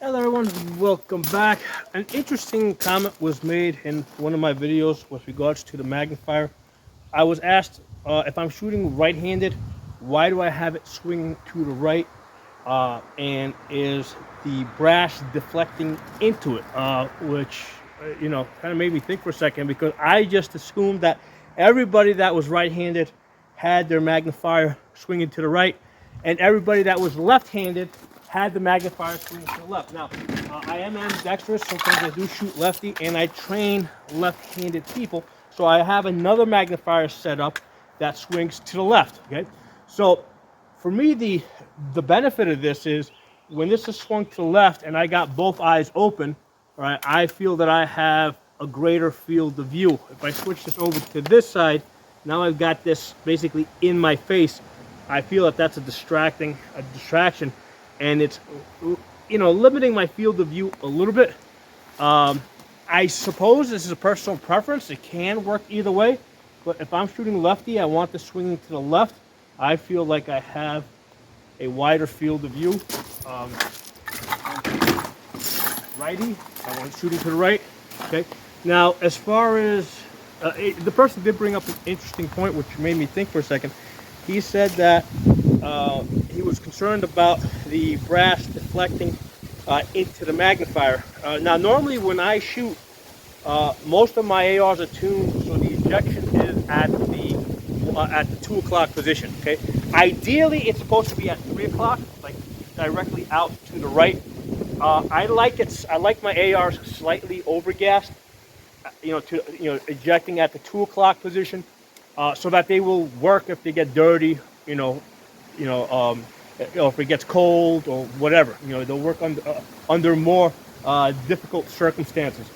Hello everyone, welcome back. An interesting comment was made in one of my videos with regards to the magnifier. I was asked if I'm shooting right-handed, why do I have it swinging to the right? And is the brass deflecting into it? Which, kind of made me think for a second, because I just assumed that everybody that was right-handed had their magnifier swinging to the right, and everybody that was left-handed had the magnifier swinging to the left. Now, I am ambidextrous. Sometimes I do shoot lefty, and I train left-handed people. So I have another magnifier set up that swings to the left. Okay, so for me, the benefit of this is when this is swung to the left and I got both eyes open, right, I feel that I have a greater field of view. If I switch this over to this side, now I've got this basically in my face. I feel that that's a distraction, and it's, limiting my field of view a little bit. I suppose this is a personal preference. It can work either way, but if I'm shooting lefty, I want the swinging to the left. I feel like I have a wider field of view. Righty, I want shooting to the right. Okay. Now, as far as the person did bring up an interesting point, which made me think for a second. He said that he was concerned about the brass deflecting into the magnifier. Now, normally when I shoot, most of my ARs are tuned so the ejection is at the 2 o'clock position. Okay. Ideally, it's supposed to be at 3 o'clock, like directly out to the right. I like my ARs slightly overgassed, ejecting at the 2 o'clock position, so that they will work if they get dirty, if it gets cold or whatever. They'll work under more difficult circumstances.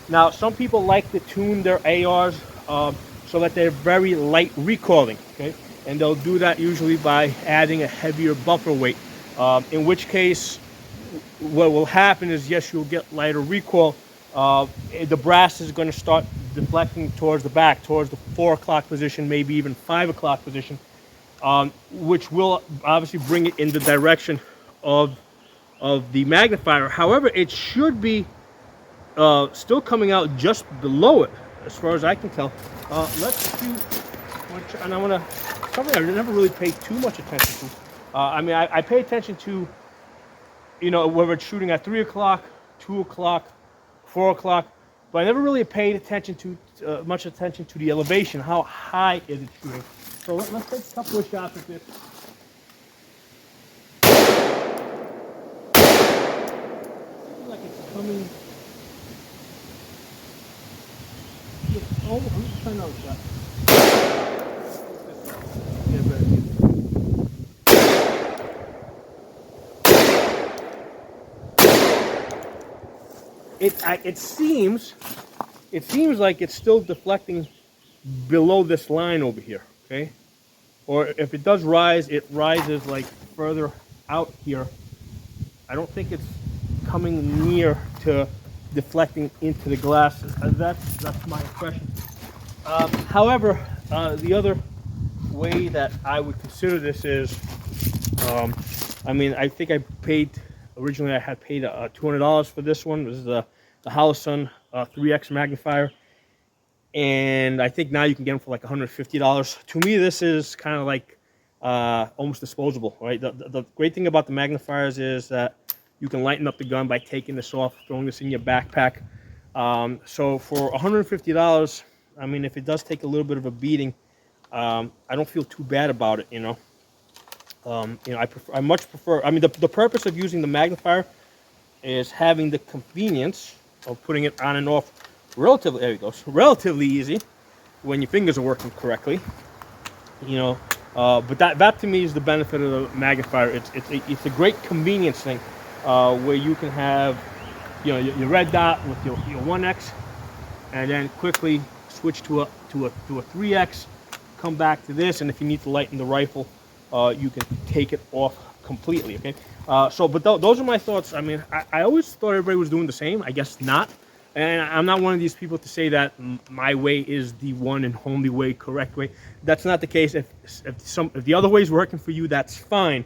Now, some people like to tune their ARs so that they're very light recoiling, okay? And they'll do that usually by adding a heavier buffer weight, in which case what will happen is, yes, you'll get lighter recoil. The brass is going to start deflecting towards the back, towards the 4 o'clock position, maybe even 5 o'clock position, which will obviously bring it in the direction of the magnifier. However, it should be still coming out just below it, as far as I can tell. Let's shoot, and I want to, something I never really paid too much attention to. I pay attention to, whether it's shooting at 3 o'clock, 2 o'clock, 4 o'clock, but I never really paid attention to much attention to the elevation. How high is it shooting? So let's take a couple of shots at this. Seems like it's coming. Oh, I'm just trying another shot. Yeah, better. It seems like it's still deflecting below this line over here, okay? Or if it does rise, it rises like further out here. I don't think it's coming near to deflecting into the glass. That's my impression. However, the other way that I would consider this is, I think I paid, originally I had paid $200 for this one. This is the Holosun 3X magnifier. And I think now you can get them for like $150. To me, this is kind of like almost disposable, right? The great thing about the magnifiers is that you can lighten up the gun by taking this off, throwing this in your backpack. So for $150, if it does take a little bit of a beating, I don't feel too bad about it, I much prefer, the purpose of using the magnifier is having the convenience of putting it on and off relatively easy when your fingers are working correctly, but that to me is the benefit of the magnifier. It's a great convenience thing, where you can have, your red dot with your 1X, and then quickly switch to a 3X, come back to this, and if you need to lighten the rifle, you can take it off completely. Okay, but those are my thoughts. I always thought everybody was doing the same. I guess not. And I'm not one of these people to say that my way is the one and only way, correct way. That's not the case. If the other way is working for you, that's fine.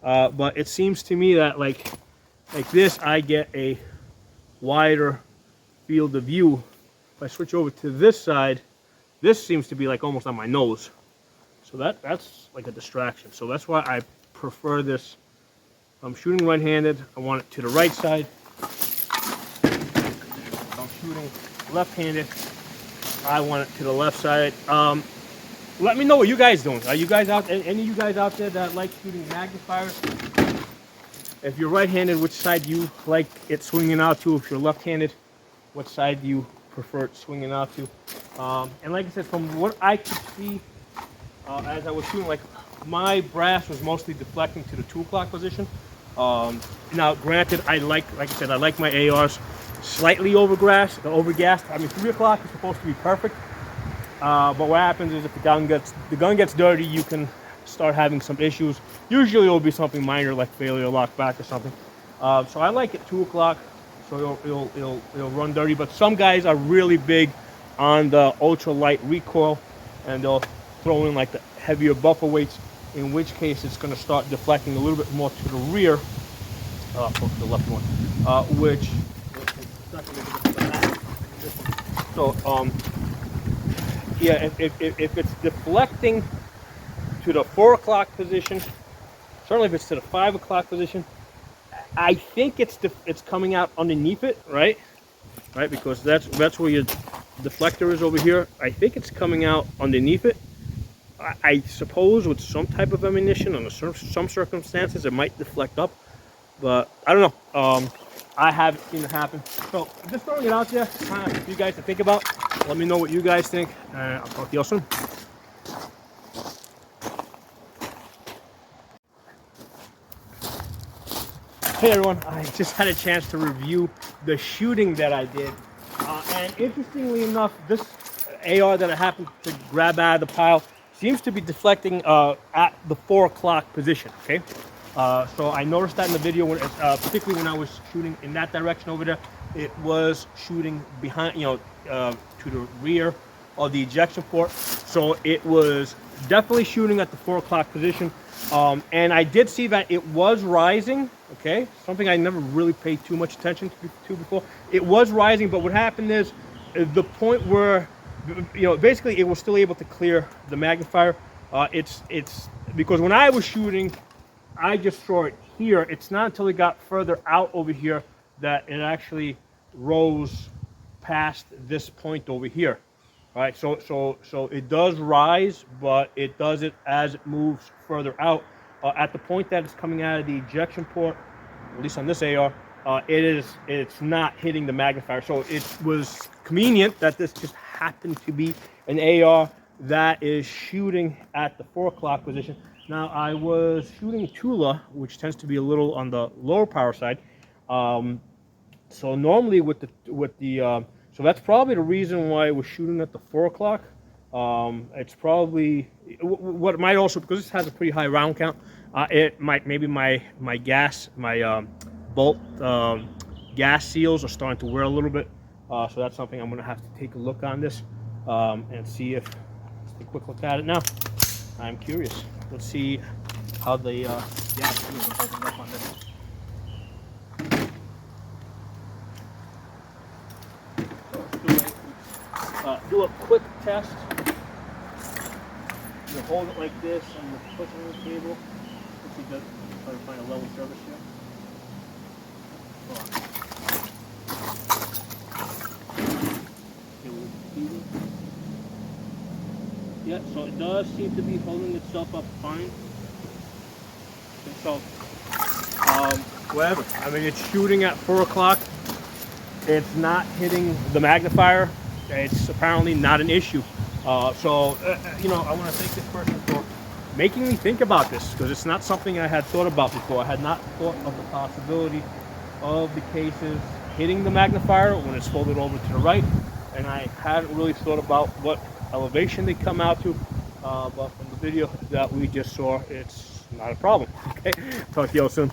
But it seems to me that, like, like this, I get a wider field of view. If I switch over to this side, this seems to be like almost on my nose. So that's like a distraction. So that's why I prefer this. If I'm shooting right-handed, I want it to the right side. If I'm shooting left-handed, I want it to the left side. Let me know what you guys doing. Are you guys out? Any of you guys out there that like shooting magnifiers? If you're right-handed, which side do you like it swinging out to? If you're left-handed, what side do you prefer it swinging out to? And like I said, from what I could see as I was shooting, like my brass was mostly deflecting to the 2 o'clock position. Now, granted, like I said, I like my ARs slightly overgassed. I mean, 3 o'clock is supposed to be perfect. But what happens is if the gun gets dirty, you can start having some issues. Usually it'll be something minor like failure lock back or something. So I like it 2 o'clock, so it'll run dirty. But some guys are really big on the ultra light recoil, and they'll throw in like the heavier buffer weights, in which case it's going to start deflecting a little bit more to the rear, the left one, which so yeah, if it's deflecting to the 4 o'clock position, certainly if it's to the 5 o'clock position, I think it's coming out underneath it, right? Because that's where your deflector is over here. I think it's coming out underneath it. I suppose with some type of ammunition under some circumstances it might deflect up, but I don't know. I haven't seen it happen. So I'm just throwing it out there for you guys to think about. Let me know what you guys think. I'll talk to you all soon. Hey everyone, I just had a chance to review the shooting that I did. And interestingly enough, this AR that I happened to grab out of the pile seems to be deflecting at the 4 o'clock position, okay? So I noticed that in the video, particularly when I was shooting in that direction over there, it was shooting behind, to the rear of the ejection port. So it was definitely shooting at the 4 o'clock position. And I did see that it was rising, okay? Something I never really paid too much attention to before. It was rising, but what happened is the point where, basically it was still able to clear the magnifier. It's because when I was shooting, I just saw it here. It's not until it got further out over here that it actually rose past this point over here. All right, so it does rise, but it does it as it moves further out. At the point that it's coming out of the ejection port, at least on this AR, it's not hitting the magnifier. So it was convenient that this just happened to be an AR that is shooting at the 4 o'clock position. Now I was shooting Tula, which tends to be a little on the lower power side. So normally so that's probably the reason why I was shooting at the 4 o'clock. It's probably what it might also, because this has a pretty high round count. It might, maybe my bolt gas seals are starting to wear a little bit. So that's something I'm going to have to take a look on this and see if. Let's take a quick look at it now. I'm curious. Let's see how the gas seals are opened up on this. Do a quick test. You hold it like this and you push it on the table. Let's see, try to find a level surface here. Yeah, so it does seem to be holding itself up fine. And so, whatever. I mean, it's shooting at 4 o'clock. It's not hitting the magnifier. It's apparently not an issue. I want to thank this person for making me think about this, because it's not something I had thought about before. I had not thought of the possibility of the cases hitting the magnifier when it's folded over to the right, and I hadn't really thought about what elevation they come out to, but from the video that we just saw, it's not a problem. Okay, talk to you all soon.